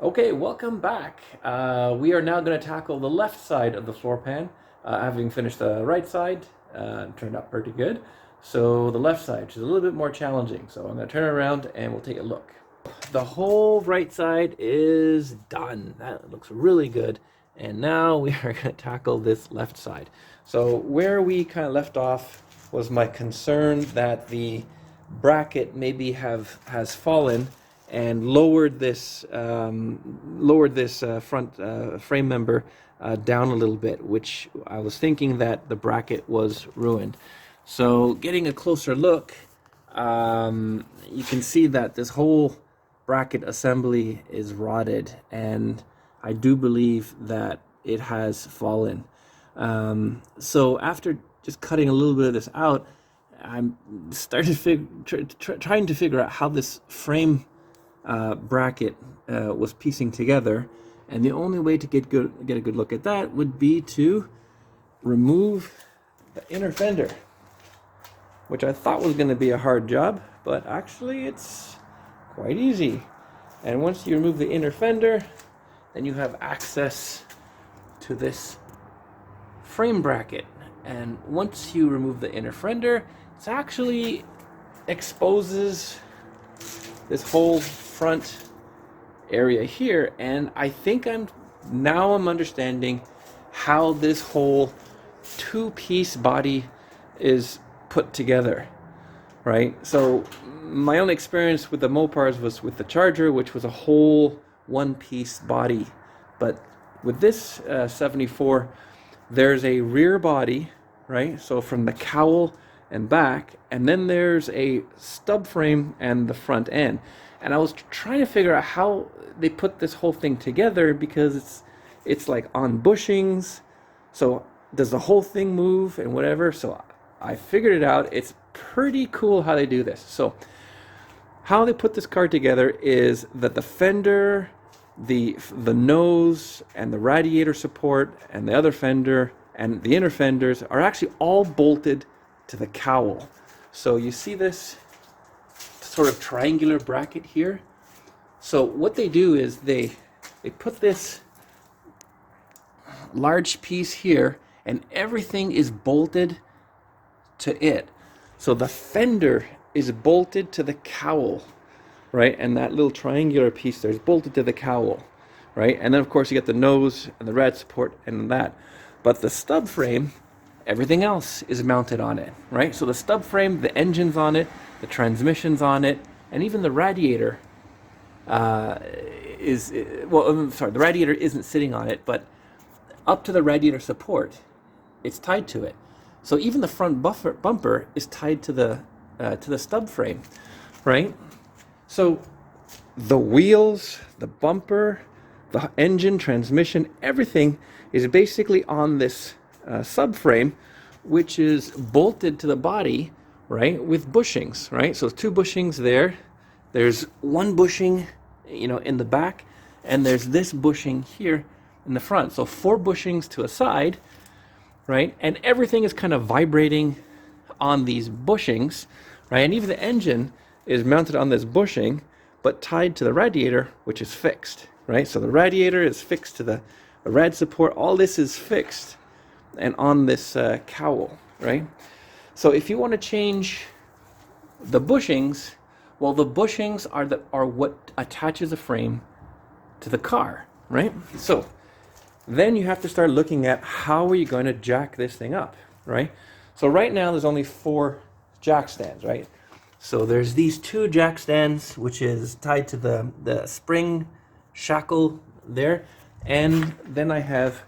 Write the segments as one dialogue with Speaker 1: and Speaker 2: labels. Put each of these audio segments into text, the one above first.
Speaker 1: Okay, welcome back. We are now going to tackle the left side of the floor pan, having finished the right side. Turned out pretty good. So the left side is a little bit more challenging. So I'm going to turn it around and we'll take a look. The whole right side is done. That looks really good. And now we are going to tackle this left side. So where we kind of left off was my concern that the bracket maybe has fallen and lowered this front frame member down a little bit, which I was thinking that the bracket was ruined. So getting a closer look, you can see that this whole bracket assembly is rotted, and I do believe that it has fallen. So after just cutting a little bit of this out, I'm started trying to figure out how this frame bracket was piecing together, and the only way to get a good look at that would be to remove the inner fender, which I thought was going to be a hard job, but actually it's quite easy. And once you remove the inner fender, then you have access to this frame bracket. And once you remove the inner fender, it actually exposes this whole front area here, and I think I'm understanding how this whole two-piece body is put together, right? So my only experience with the Mopars was with the Charger, which was a whole one-piece body, but with this 74, there's a rear body, right? So from the cowl and back, and then there's a stub frame and the front end. And I was trying to figure out how they put this whole thing together, because it's like on bushings. So does the whole thing move and whatever? So I figured it out. It's pretty cool how they do this. So how they put this car together is that the fender, the nose, and the radiator support, and the other fender, and the inner fenders are actually all bolted to the cowl. So you see this sort of triangular bracket here. So what they do is they put this large piece here, and everything is bolted to it. So the fender is bolted to the cowl, right? And that little triangular piece there is bolted to the cowl, right? And then of course you get the nose and the rad support and that. But the stub frame, everything else is mounted on it, right? So the stub frame, the engine's on it, the transmission's on it, and even the radiator the radiator isn't sitting on it, but up to the radiator support, it's tied to it. So even the front bumper is tied to the stub frame, right? So the wheels, the bumper, the engine, transmission, everything is basically on this subframe, which is bolted to the body, right, with bushings, right? So 2 bushings there. There's 1 bushing, in the back, and there's this bushing here in the front. So 4 bushings to a side, right? And everything is kind of vibrating on these bushings, right? And even the engine is mounted on this bushing, but tied to the radiator, which is fixed, right? So the radiator is fixed to the rad support. All this is fixed and on this cowl, right? So if you want to change the bushings, well, the bushings are what attaches a frame to the car, right? So then you have to start looking at how are you going to jack this thing up, right? So right now there's only 4 jack stands, right? So there's these 2 jack stands, which is tied to the spring shackle there, and then I have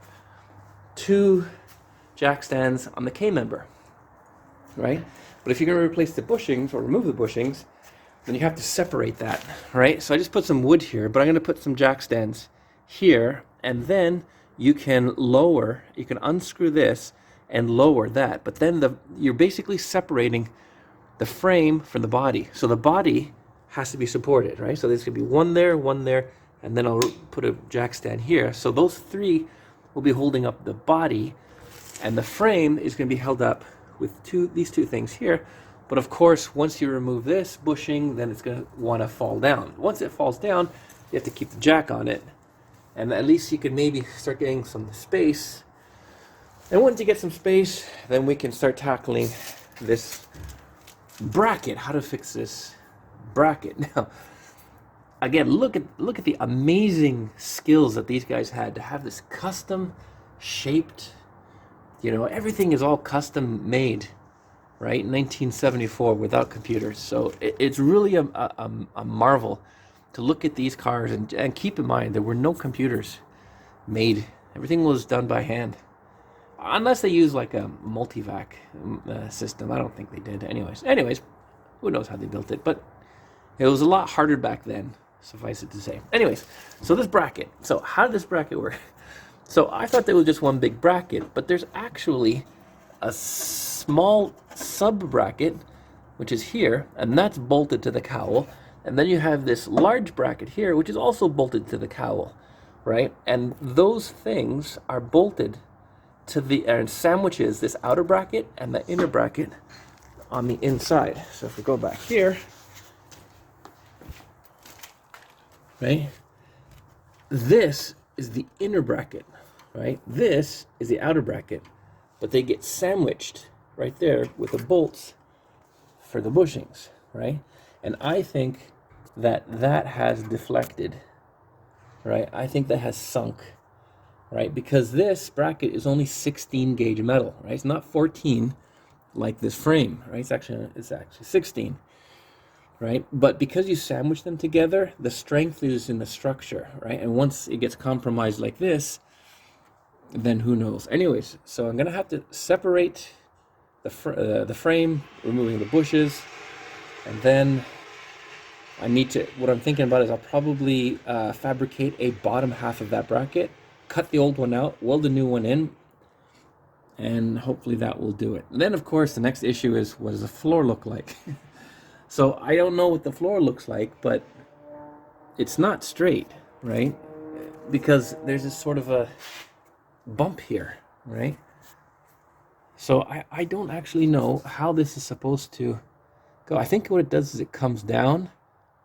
Speaker 1: 2 jack stands on the K-member, right? But if you're going to replace the bushings or remove the bushings, then you have to separate that, right? So I just put some wood here, but I'm going to put some jack stands here, and then you can unscrew this and lower that. But then you're basically separating the frame from the body. So the body has to be supported, right? So there's going to be one there, and then I'll put a jack stand here. So those 3 will be holding up the body, and the frame is going to be held up with these two things here. But of course, once you remove this bushing, then it's going to want to fall down. Once it falls down, you have to keep the jack on it, and at least you can maybe start getting some space. And once you get some space, then we can start tackling this bracket, how to fix this bracket. Now, again, look at the amazing skills that these guys had to have this custom shaped, you know, everything is all custom made, right? 1974 without computers. So it's really a marvel to look at these cars and keep in mind there were no computers made. Everything was done by hand. Unless they use like a multivac system. I don't think they did. Anyways, who knows how they built it, but it was a lot harder back then, suffice it to say. Anyways, so this bracket. So how did this bracket work? So I thought there was just one big bracket, but there's actually a small sub bracket, which is here, and that's bolted to the cowl. And then you have this large bracket here, which is also bolted to the cowl, right? And those things are bolted to the, and sandwiches this outer bracket and the inner bracket on the inside. So if we go back here, right, this is the inner bracket, right? This is the outer bracket, but they get sandwiched right there with the bolts for the bushings, right? And I think that that has deflected, right? I think that has sunk, right? Because this bracket is only 16 gauge metal, right? It's not 14 like this frame, right? It's actually 16, right? But because you sandwich them together, the strength is in the structure, right? And once it gets compromised like this, then who knows? Anyways, so I'm gonna have to separate the frame, removing the bushes, and then I need to, what I'm thinking about is I'll probably fabricate a bottom half of that bracket, cut the old one out, weld the new one in, and hopefully that will do it. And then of course the next issue is, what does the floor look like? So I don't know what the floor looks like, but it's not straight, right? Because there's this sort of a bump here, right? So I don't actually know how this is supposed to go. I think what it does is it comes down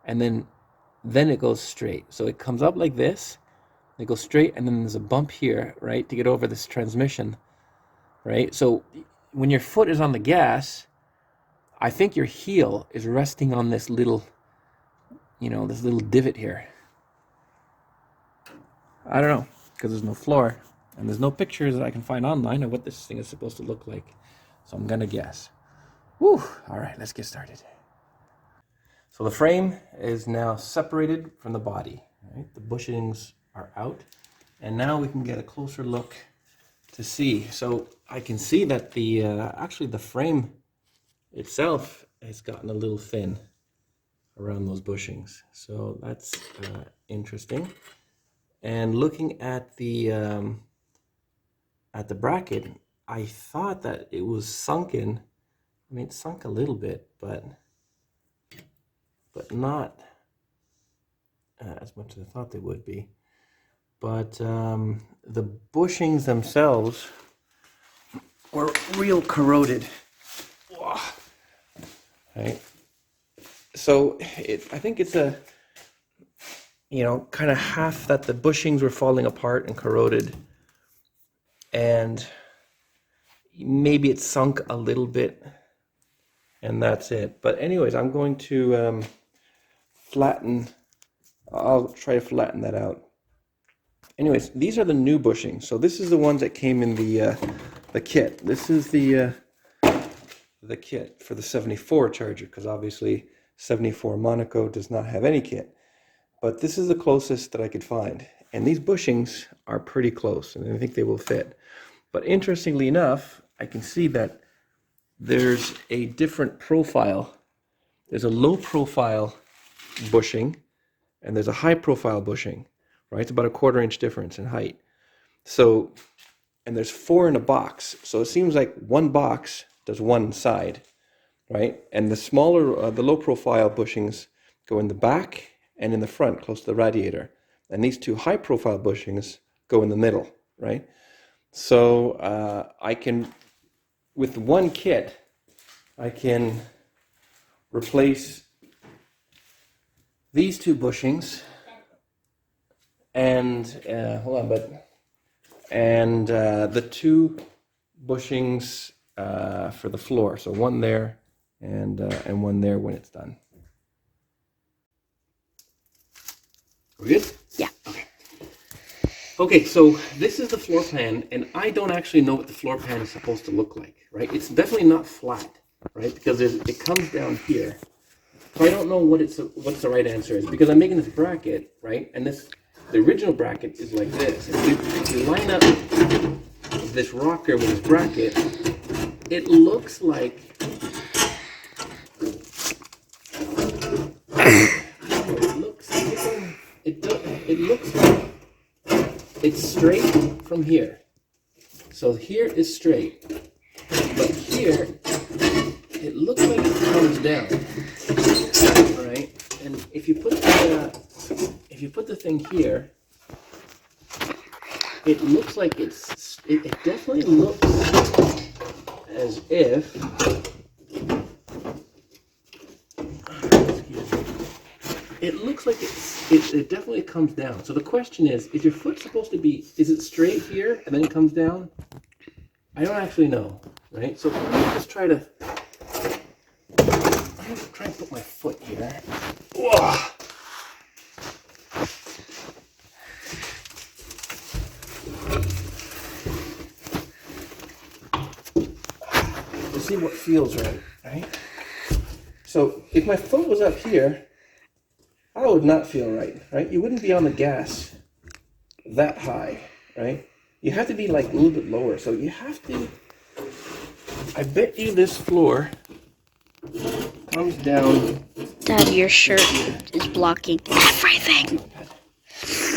Speaker 1: and then it goes straight. So it comes up like this, it goes straight, and then there's a bump here, right, to get over this transmission, right? So when your foot is on the gas, I think your heel is resting on this little, you know, this little divot here. I don't know, because there's no floor, and there's no pictures that I can find online of what this thing is supposed to look like. So I'm gonna guess. Whew, all right, let's get started. So the frame is now separated from the body, right? The bushings are out, and now we can get a closer look to see. So I can see that the actually the frame itself has gotten a little thin around those bushings. So that's interesting. And looking at the bracket, I thought that it was sunken. I mean, it sunk a little bit, but not as much as I thought they would be. But the bushings themselves were real corroded. Whoa. Right? So I think it's a, you know, kind of half that the bushings were falling apart and corroded, and maybe it sunk a little bit, and that's it. But anyways, I'm going to I'll try to flatten that out. Anyways, these are the new bushings. So this is the ones that came in the kit. This is the kit for the 74 Charger, because obviously 74 Monaco does not have any kit. But this is the closest that I could find. And these bushings are pretty close, and I think they will fit. But interestingly enough, I can see that there's a different profile. There's a low profile bushing, and there's a high profile bushing, right? It's about a 1/4 inch difference in height. So, and there's 4 in a box. So it seems like one box does one side, right? And the smaller, the low profile bushings go in the back and in the front, close to the radiator. And these two high profile bushings go in the middle, right? So I can, with one kit, I can replace these two bushings and hold on, and the two bushings for the floor. So one there and one there when it's done. We're good?
Speaker 2: Yeah.
Speaker 1: Okay. Okay, so this is the floor pan, and I don't actually know what the floor pan is supposed to look like, right? It's definitely not flat, right? Because it comes down here. So I don't know what's the right answer is, because I'm making this bracket, right? And the original bracket is like this. If you line up this rocker with this bracket, it looks like it looks like it's straight from here. So here is straight, but here it looks like it comes down. All right, and if you put the thing here, it looks like it definitely looks as if. It looks like it definitely comes down. So the question is your foot supposed to be, is it straight here and then it comes down? I don't actually know, right? So let me just try to put my foot here. Whoa. To see what feels right? So if my foot was up here, that would not feel right? You wouldn't be on the gas that high, right? You have to be like a little bit lower. So you have to, I bet you this floor comes down.
Speaker 2: Dad, your shirt is blocking everything.
Speaker 1: So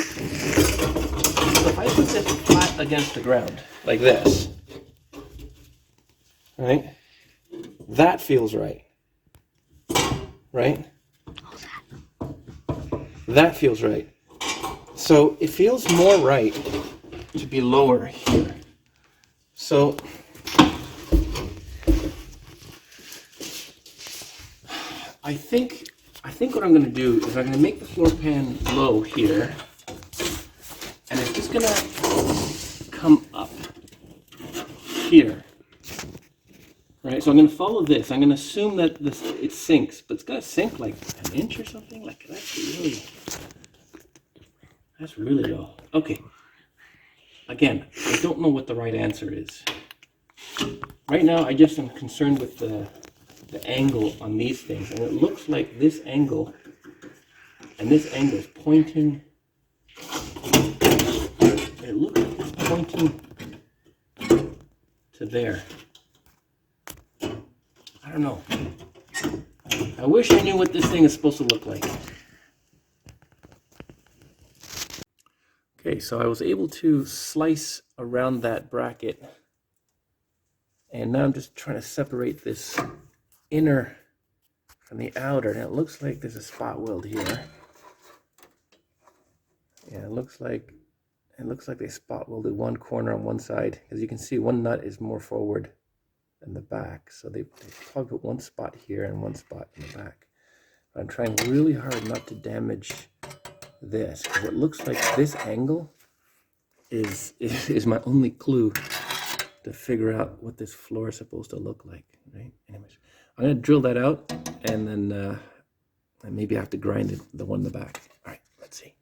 Speaker 1: if I put this flat against the ground, like this, right? That feels right. Right? That feels right. So it feels more right to be lower here. So I think what I'm going to do is I'm going to make the floor pan low here, and it's just going to come up here. Right, so I'm going to follow this. I'm going to assume that it sinks, but it's got to sink like an inch or something. Like that's really low. Okay. Again, I don't know what the right answer is. Right now, I just am concerned with the angle on these things, and it looks like this angle and this angle is pointing. It looks like it's pointing to there. I don't know. I wish I knew what this thing is supposed to look like. Okay, so I was able to slice around that bracket, and now I'm just trying to separate this inner from the outer, and it looks like there's a spot weld here. Yeah, it looks like they spot welded one corner on one side, because you can see one nut is more forward in the back, so they probably put one spot here and one spot in the back. I'm trying really hard not to damage this, because it looks like this angle is my only clue to figure out what this floor is supposed to look like, right? Anyways, I'm gonna drill that out, and then maybe I have to grind the one in the back. All right, let's see.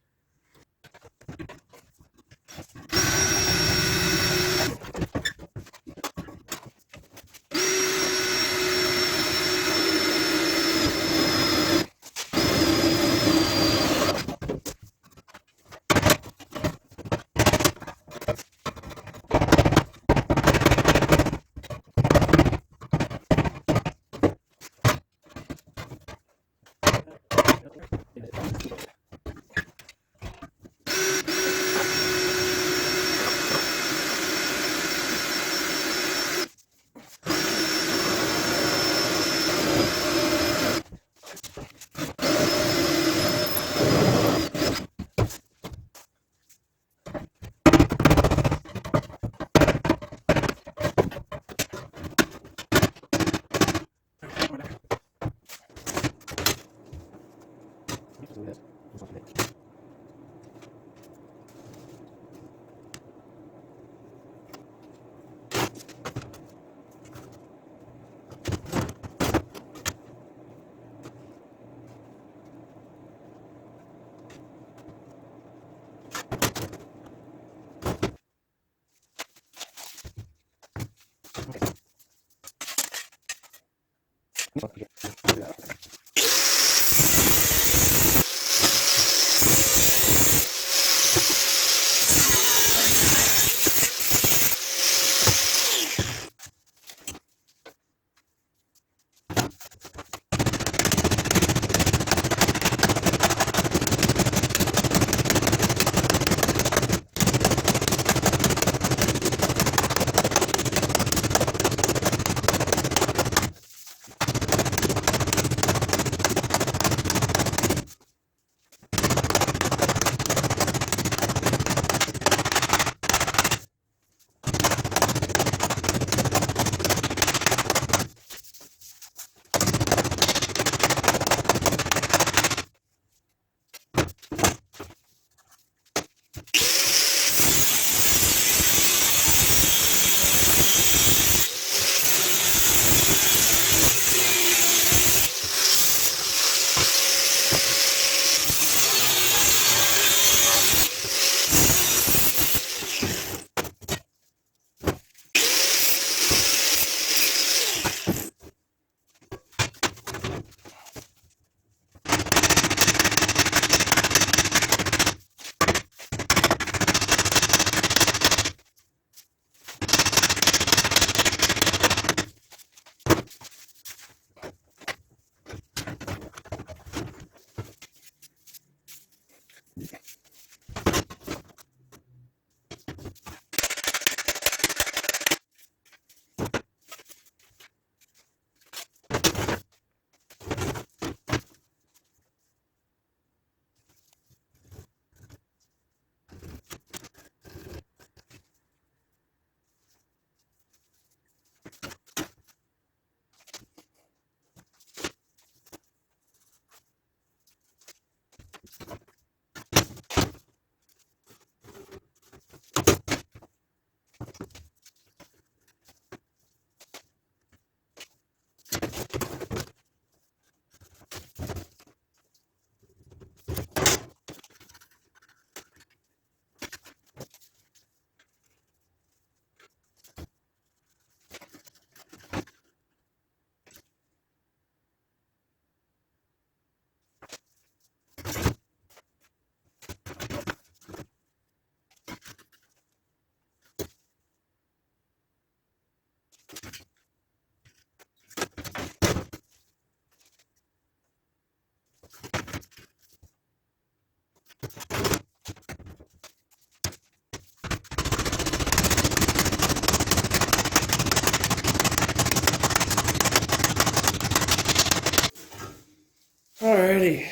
Speaker 1: Alrighty.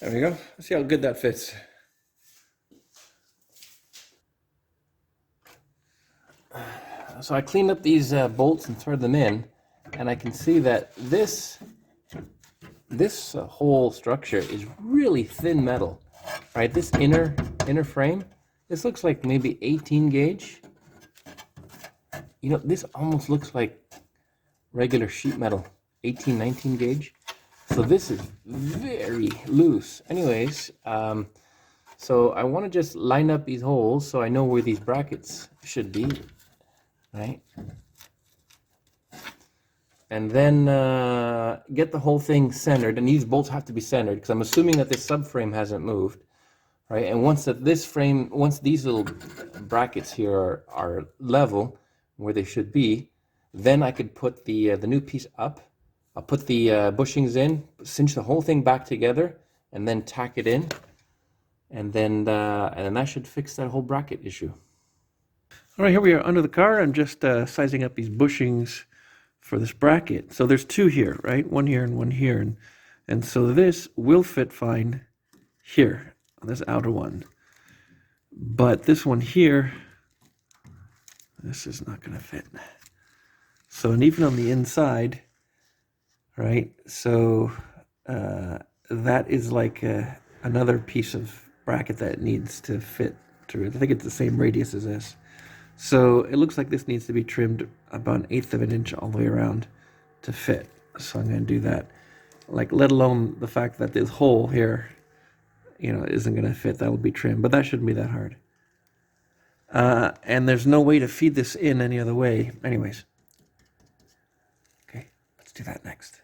Speaker 1: There we go. Let's see how good that fits. So I cleaned up these bolts and threaded them in, and I can see that this whole structure is really thin metal, right? This inner frame, this looks like maybe 18 gauge. You know, this almost looks like regular sheet metal, 18, 19 gauge. So this is very loose. Anyways, so I want to just line up these holes so I know where these brackets should be, right? And then get the whole thing centered, and these bolts have to be centered because I'm assuming that this subframe hasn't moved, right? And once these little brackets here are level where they should be, then I could put the new piece up. I'll put the bushings in, cinch the whole thing back together, and then tack it in, and then that should fix that whole bracket issue.
Speaker 3: All right, here we are under the car. I'm just sizing up these bushings for this bracket. So there's two here, right? One here and one here. And so this will fit fine here, on this outer one. But this one here, this is not going to fit. So, and even on the inside, right? So that is like another piece of bracket that needs to fit through. I think it's the same radius as this. So it looks like this needs to be trimmed about 1/8 of an inch all the way around to fit. So I'm going to do that. Like, let alone the fact that this hole here, you know, isn't going to fit. That will be trimmed, but that shouldn't be that hard. And there's no way to feed this in any other way. Anyways. Okay, let's do that next.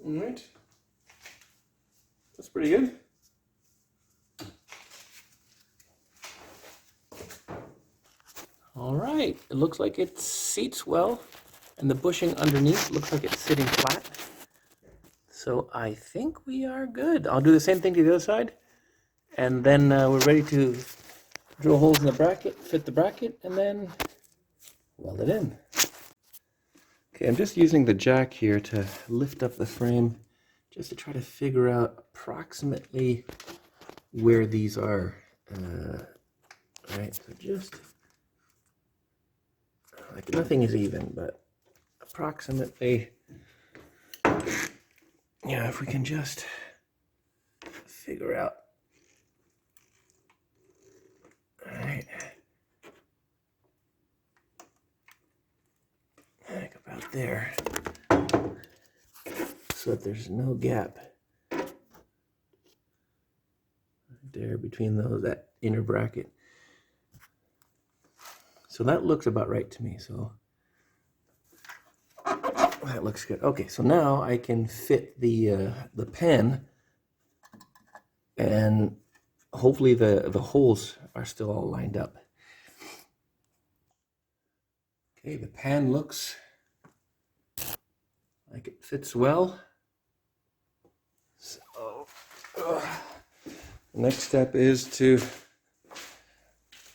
Speaker 1: All right. That's pretty good. All right. It looks like it seats well, and the bushing underneath looks like it's sitting flat. So I think we are good. I'll do the same thing to the other side. And then we're ready to drill holes in the bracket, fit the bracket, and then weld it in. Okay, I'm just using the jack here to lift up the frame just to try to figure out approximately where these are. Right, so just, like nothing is even, but approximately, yeah, if we can just figure out. All right. Like about there, so that there's no gap there between those, that inner bracket. So that looks about right to me. So that looks good. Okay, so now I can fit the pen, and hopefully the holes are still all lined up. Okay, the pan looks like it fits well. So the next step is to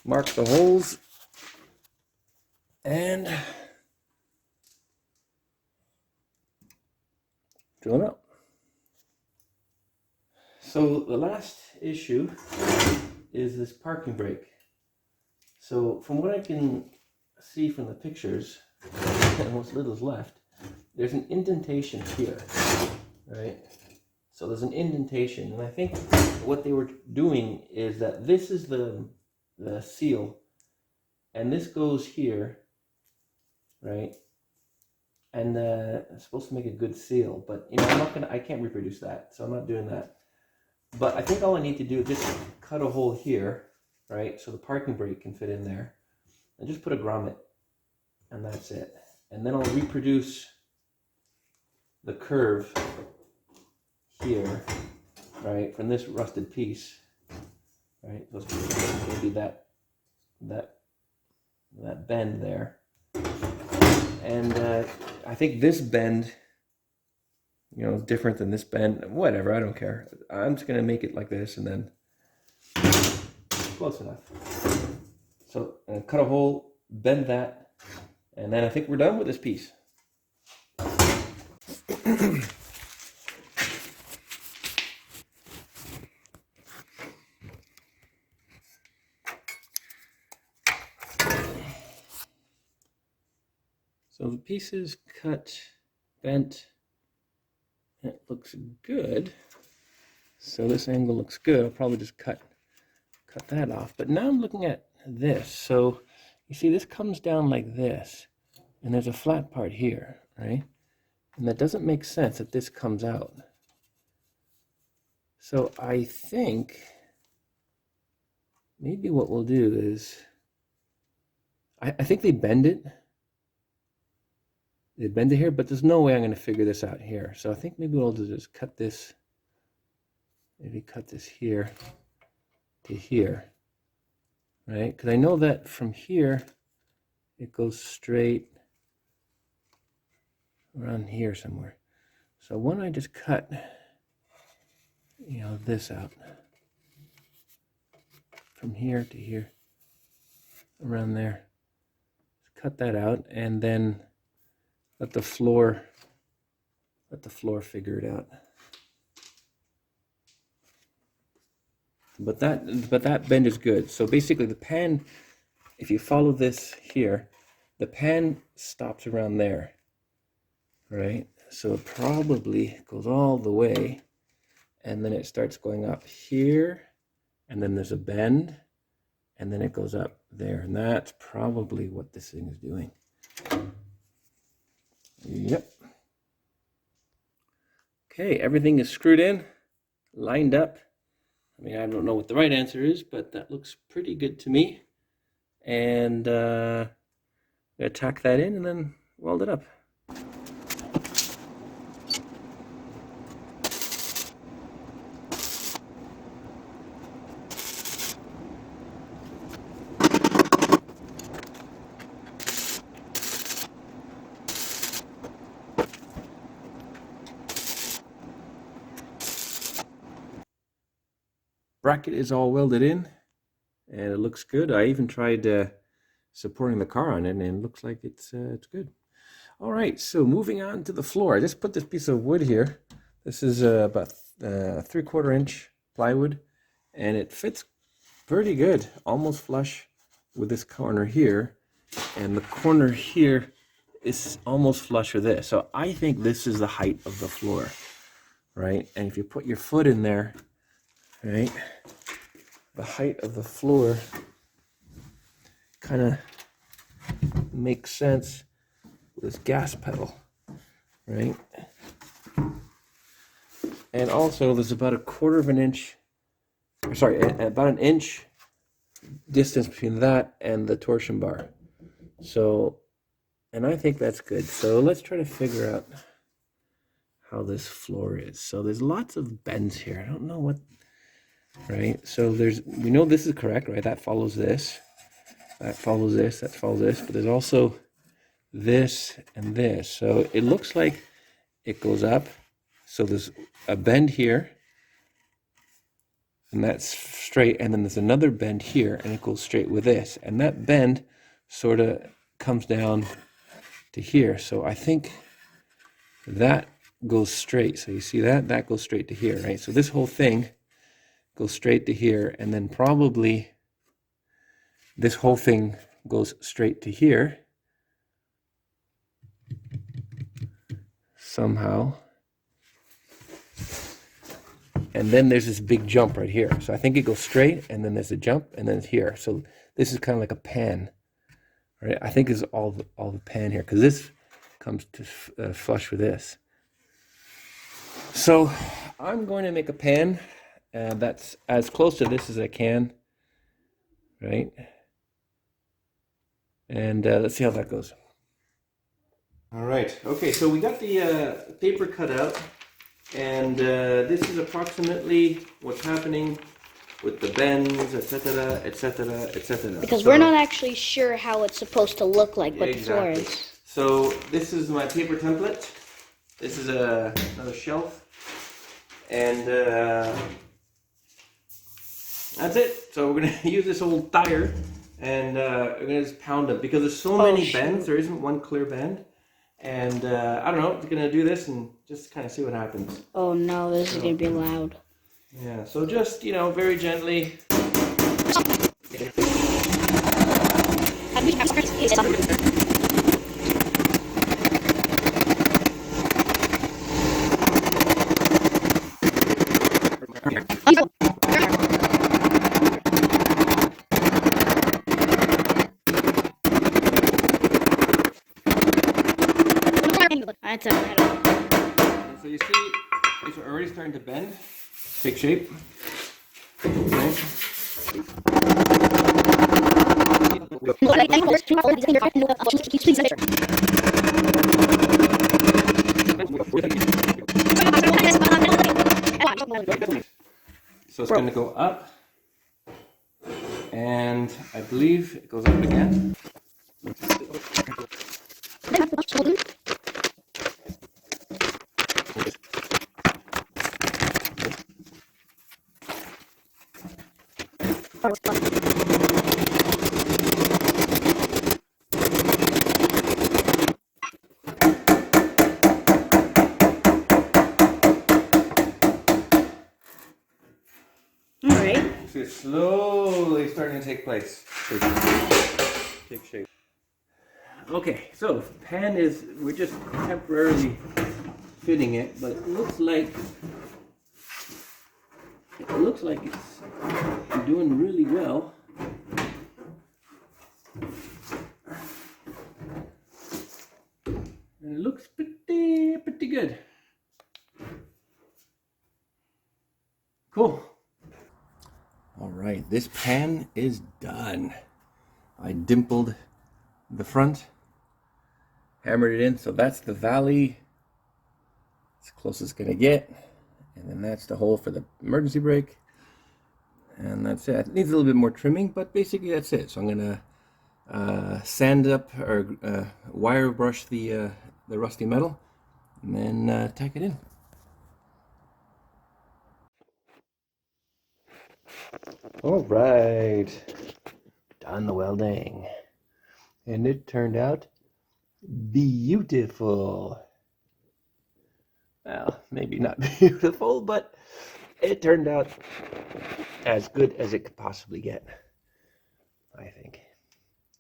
Speaker 1: mark the holes and drill them out. So the last issue is this parking brake. So from what I can see from the pictures, and what's little is left, there's an indentation here, right? So there's an indentation, and I think what they were doing is that this is the seal, and this goes here, right? And it's supposed to make a good seal, but you know, I can't reproduce that, so I'm not doing that. But I think all I need to do is just cut a hole here, right? So the parking brake can fit in there, and just put a grommet, and that's it. And then I'll reproduce the curve here, right, from this rusted piece, right? Maybe that bend there, and I think this bend, you know, different than this bend. Whatever, I don't care. I'm just gonna make it like this, and then close enough. So cut a hole, bend that, and then I think we're done with this piece. So the piece is cut, bent, and it looks good. So this angle looks good. I'll probably just cut that off. But now I'm looking at this. So you see this comes down like this, and there's a flat part here, right? And that doesn't make sense that this comes out. So I think maybe what we'll do is, I think they bend it. They bend it here, but there's no way I'm going to figure this out here. So I think maybe what we'll do is cut this, maybe cut this here to here, right? Because I know that from here, it goes straight around here somewhere. So why don't I just cut, you know, this out from here to here, around there. Just cut that out, and then let the floor figure it out. But that bend is good. So basically the pan, if you follow this here, the pan stops around there, right? So it probably goes all the way, and then it starts going up here, and then there's a bend, and then it goes up there. And that's probably what this thing is doing. Yep. Okay, everything is screwed in, lined up. I mean, I don't know what the right answer is, but that looks pretty good to me. And I'm gonna tack that in and then weld it up. bracket is all welded in, and it looks good. I even tried supporting the car on it, and it looks like it's good. All right, so moving on to the floor. I just put this piece of wood here. This is about 3/4 inch plywood, and it fits pretty good, almost flush with this corner here, and the corner here is almost flush with this. So I think this is the height of the floor, right? And if you put your foot in there, right, the height of the floor kind of makes sense with this gas pedal, right? And also there's about a 1/4 inch, sorry, about an inch distance between that and the torsion bar. So, and I think that's good. So let's try to figure out how this floor is. So there's lots of bends here. I don't know what, right? So we know this is correct, right? That follows this, that follows this, that follows this, but there's also this and this. So it looks like it goes up. So there's a bend here, and that's straight, and then there's another bend here, and it goes straight with this, and that bend sort of comes down to here. So I think that goes straight. So you see that goes straight to here, right? So this whole thing goes straight to here, and then probably this whole thing goes straight to here somehow. And then there's this big jump right here. So I think it goes straight, and then there's a jump, and then it's here. So this is kind of like a pan, right? I think is all the pan here, because this comes to flush with this. So I'm going to make a pan that's as close to this as I can, right? And let's see how that goes. All right. Okay, so we got the paper cut out. And this is approximately what's happening with the bends, etc., etc., etc.
Speaker 2: Because we're not actually sure how it's supposed to look like, what the floor
Speaker 1: exactly.
Speaker 2: is.
Speaker 1: So this is my paper template. This is another shelf. And that's it. So we're going to use this old tire, and we're going to just pound them. Because there's so many bends, there isn't one clear bend. And I don't know, we're going to do this and just kind of see what happens.
Speaker 2: Oh no, this is going to be loud.
Speaker 1: Yeah, so just, very gently.
Speaker 2: That's a
Speaker 1: So you see, it's already starting to bend, take shape. Okay. So it's going to go up, and I believe it goes up again.
Speaker 2: Alright.
Speaker 1: So it's slowly starting to take place. Take shape. Okay, so pan is, we're just temporarily fitting it, but it looks like it's doing really well. And it looks pretty good. Cool. All right, this pan is done. I dimpled the front, hammered it in, so that's the valley. It's close as it's gonna get. And then that's the hole for the emergency brake. And that's it. It needs a little bit more trimming, but basically that's it. So I'm gonna sand up or wire brush the rusty metal, and then tack it in.
Speaker 3: All right, done the welding, and it turned out beautiful. Well, maybe not beautiful, but it turned out as good as it could possibly get, I think.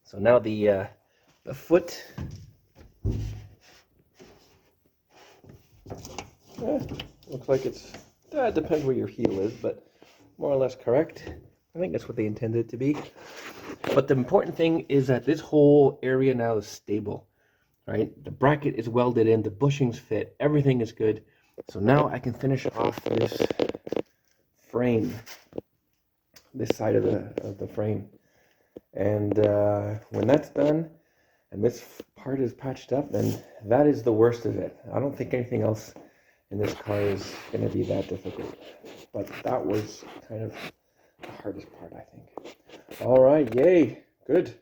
Speaker 3: So now the foot. Looks like it's, it depends where your heel is, but more or less correct. I think that's what they intended it to be. But the important thing is that this whole area now is stable, right? The bracket is welded in, the bushings fit, everything is good. So now I can finish off this frame, this side of the frame. And when that's done, and this part is patched up, then that is the worst of it. I don't think anything else in this car is going to be that difficult. But that was kind of the hardest part, I think. All right, yay, good.